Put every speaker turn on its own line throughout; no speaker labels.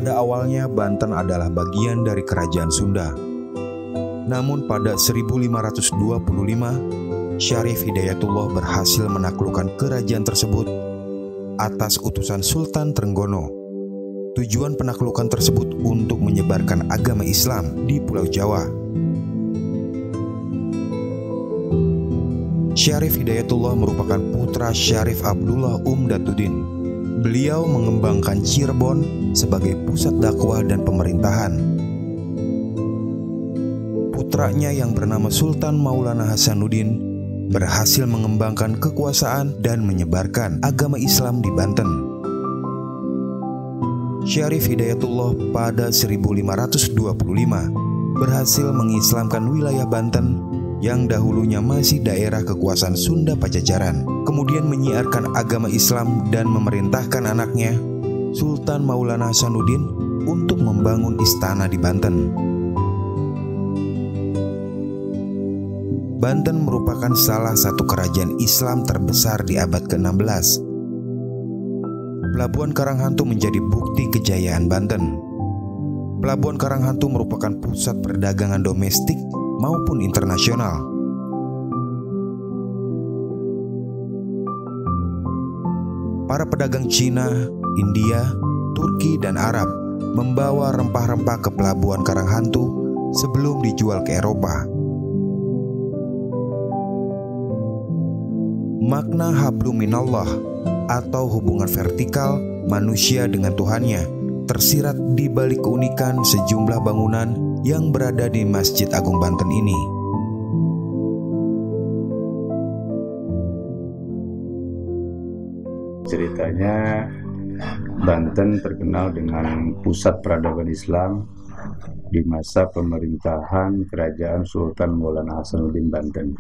Pada awalnya Banten adalah bagian dari Kerajaan Sunda. Namun pada 1525, Syarif Hidayatullah berhasil menaklukkan kerajaan tersebut atas utusan Sultan Trenggono. Tujuan penaklukan tersebut untuk menyebarkan agama Islam di Pulau Jawa. Syarif Hidayatullah merupakan putra Syarif Abdullah Umdatuddin. Beliau mengembangkan Cirebon sebagai pusat dakwah dan pemerintahan. Putranya yang bernama Sultan Maulana Hasanuddin berhasil mengembangkan kekuasaan dan menyebarkan agama Islam di Banten. Syarif Hidayatullah pada 1525 berhasil mengislamkan wilayah Banten yang dahulunya masih daerah kekuasaan Sunda Pajajaran. Kemudian menyiarkan agama Islam dan memerintahkan anaknya, Sultan Maulana Hasanuddin, untuk membangun istana di Banten. Banten merupakan salah satu kerajaan Islam terbesar di abad ke-16. Pelabuhan Karanghantu menjadi bukti kejayaan Banten. Pelabuhan Karanghantu merupakan pusat perdagangan domestik maupun internasional. Para pedagang Cina, India, Turki, dan Arab membawa rempah-rempah ke Pelabuhan Karanghantu sebelum dijual ke Eropa. Makna hablum minallah atau hubungan vertikal manusia dengan Tuhannya tersirat di balik keunikan sejumlah bangunan yang berada di Masjid Agung Banten ini.
Ceritanya, Banten terkenal dengan pusat peradaban Islam di masa pemerintahan Kerajaan Sultan Maulana Hasanuddin Banten.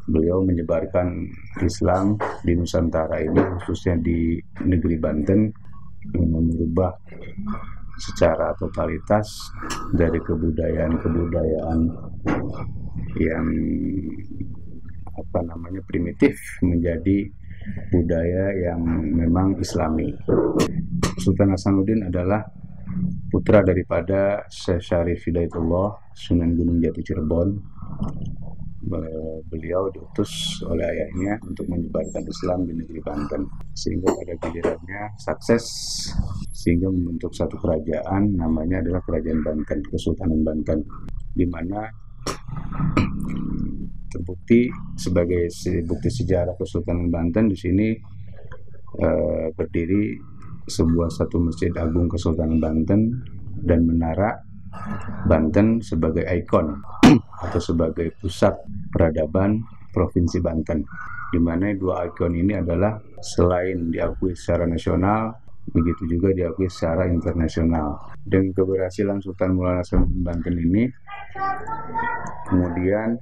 Beliau menyebarkan Islam di Nusantara ini, khususnya di negeri Banten, merubah secara totalitas dari kebudayaan yang primitif menjadi budaya yang memang Islami. Sultan Hasanuddin adalah putra daripada Syekh Syarif Hidayatullah, Sunan Gunung Jati Cirebon. Beliau diutus oleh ayahnya untuk menyebarkan Islam di negeri Banten, sehingga pada gilirannya sukses, sehingga membentuk satu kerajaan, namanya adalah Kerajaan Banten, Kesultanan Banten, di mana terbukti sebagai bukti sejarah Kesultanan Banten. Di sini berdiri satu masjid agung Kesultanan Banten dan menara Banten sebagai ikon atau sebagai pusat peradaban Provinsi Banten, di mana dua ikon ini adalah selain diakui secara nasional, begitu juga diakui secara internasional. Dengan keberhasilan Sultan Maulana Hasanuddin Banten ini, kemudian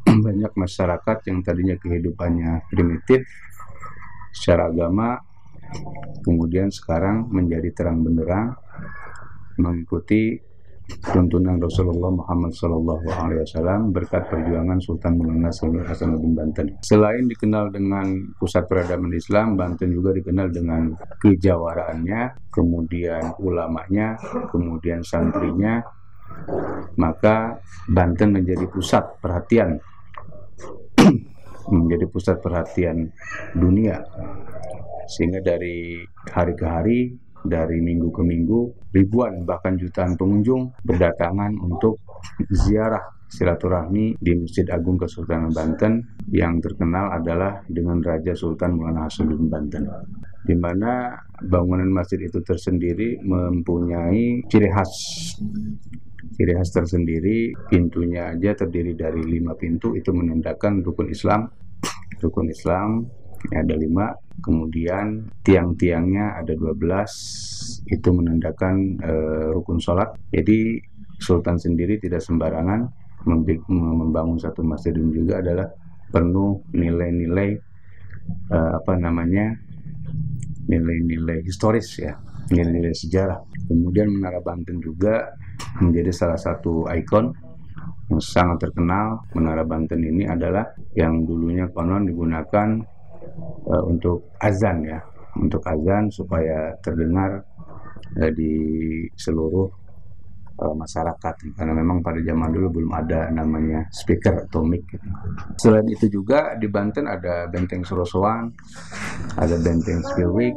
banyak masyarakat yang tadinya kehidupannya primitif secara agama, kemudian sekarang menjadi terang benderang mengikuti tuntunan Rasulullah Muhammad SAW berkat perjuangan Sultan Maulana Hasanuddin Banten. Selain dikenal dengan pusat peradaban Islam, Banten juga dikenal dengan kejawaraannya, kemudian ulamanya, kemudian santrinya. Maka Banten menjadi pusat perhatian menjadi pusat perhatian dunia, sehingga dari hari ke hari, dari minggu ke minggu, ribuan bahkan jutaan pengunjung berdatangan untuk ziarah silaturahmi di Masjid Agung Kesultanan Banten yang terkenal adalah dengan Raja Sultan Maulana Hasanuddin Banten, di mana bangunan masjid itu tersendiri mempunyai ciri khas tersendiri. Pintunya aja terdiri dari 5 pintu, itu menandakan rukun Islam ada 5, kemudian tiang-tiangnya ada 12, itu menandakan rukun sholat. Jadi Sultan sendiri tidak sembarangan membangun satu masjid, dan juga adalah penuh nilai-nilai nilai-nilai historis ya, nilai-nilai sejarah. Kemudian Menara Banten juga menjadi salah satu ikon yang sangat terkenal. Menara Banten ini adalah yang dulunya konon digunakan untuk azan ya, supaya terdengar di seluruh masyarakat, karena memang pada zaman dulu belum ada namanya speaker atau mic gitu. Selain itu juga di Banten ada Benteng Surosoan, ada Benteng Spilwik,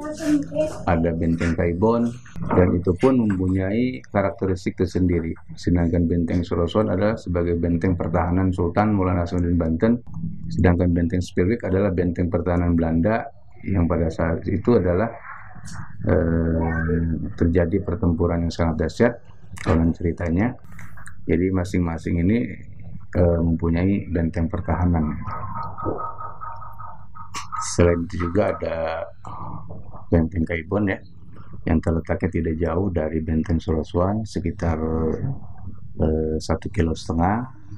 ada Benteng Kaibon, dan itu pun mempunyai karakteristik tersendiri. Sedangkan Benteng Surosoan adalah sebagai benteng pertahanan Sultan Maulana Hasanuddin Banten, sedangkan Benteng Spilwik adalah benteng pertahanan Belanda yang pada saat itu adalah terjadi pertempuran yang sangat dahsyat konon ceritanya. Jadi masing-masing ini mempunyai benteng pertahanan. Selain itu juga ada Benteng Kaibon ya, yang terletaknya tidak jauh dari Benteng Surosoan, sekitar 1,5 kilo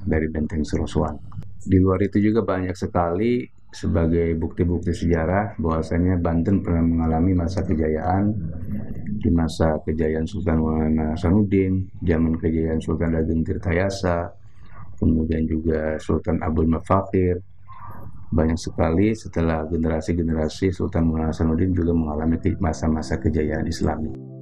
dari Benteng Surosoan. Di luar itu juga banyak sekali sebagai bukti-bukti sejarah bahwasanya Banten pernah mengalami masa kejayaan, di masa kejayaan Sultan Maulana Hasanuddin, zaman kejayaan Sultan Ageng Tirtayasa, kemudian juga Sultan Abdul Mafakir. Banyak sekali setelah generasi-generasi Sultan Maulana Hasanuddin juga mengalami masa-masa kejayaan Islami.